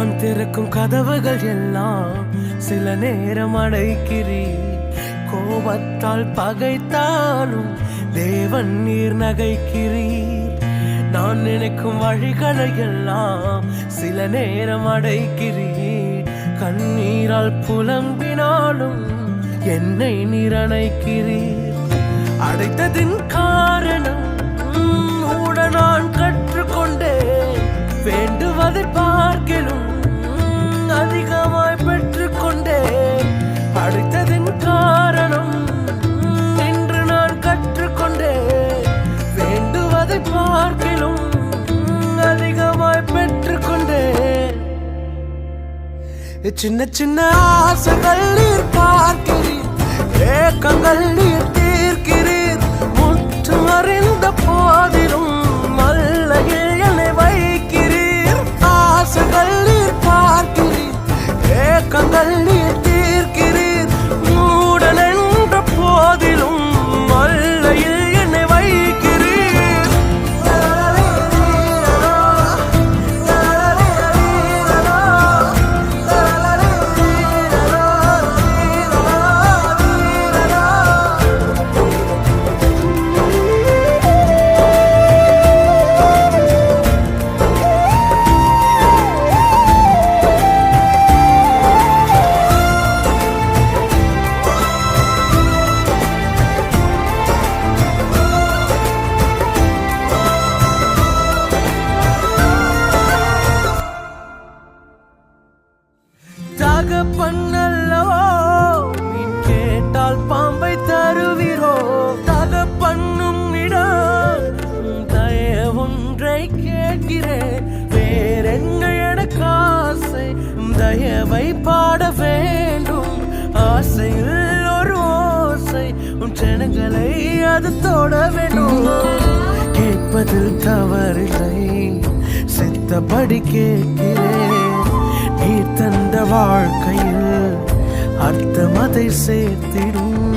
நான் திறக்கும் கதவுகள் எல்லாம் சில நேரம் அடைக்கிறீர். கோபத்தால் பகைத்தாலும் தேவன் நீர் நகைக்கிறீர். நான் நினைக்கும் வழிகளை எல்லாம் சில நேரம் அடைக்கிறீர். கண்ணீரால் புலம்பினாலும் என்னை நீர் அணைக்கிறீர். அடைத்ததின் காரணம் கூட நான் கற்றுக்கொண்டேன். வேண்டுவதை பார்க்கிலும் அதிகமாய் பெற்றுக்கொண்டேன். அடைத்ததின் காரணம் என்று நான் கற்றுக்கொண்டேன். வேண்டுவதை பார்க்கிலும் அதிகமாய் பெற்றுக்கொண்டேன். சின்ன சின்ன ஆசைகள் நீர் பார்க்கிறீர், ஏக்கங்கள் நீர் தீர்க்கிறீர். முற்று அறிந்த போதிலும் மல்லையில் என்னை வைக்கிறீர். ஆசைகள் நீர் பார்க்கிறீர், ஏக்கங்கள் நீர் தீர்க்கிறீர். மூடன் என்ற போதிலும் மல்லையில் என்னை வைக்கிறீர். தகப்பன்னல்லவோ மீன் கேட்டால் பாம்பை தருவீரோ? தகப்பன்னும் இடம் தயவொன்றை கேட்கிறேன். வேறென்ன எனக்கு ஆசை? தயவை பாட வேண்டும். ஆசையில் ஒரு ஓசை, உன் ஜனங்களை அது தொட வேண்டும். கேட்பதில் தவறில்லை, சித்தப்படி கேட்கிறேன். நீ தந்த வாழ்க்கையில் அர்த்தம் அதை சேர்த்திடும்.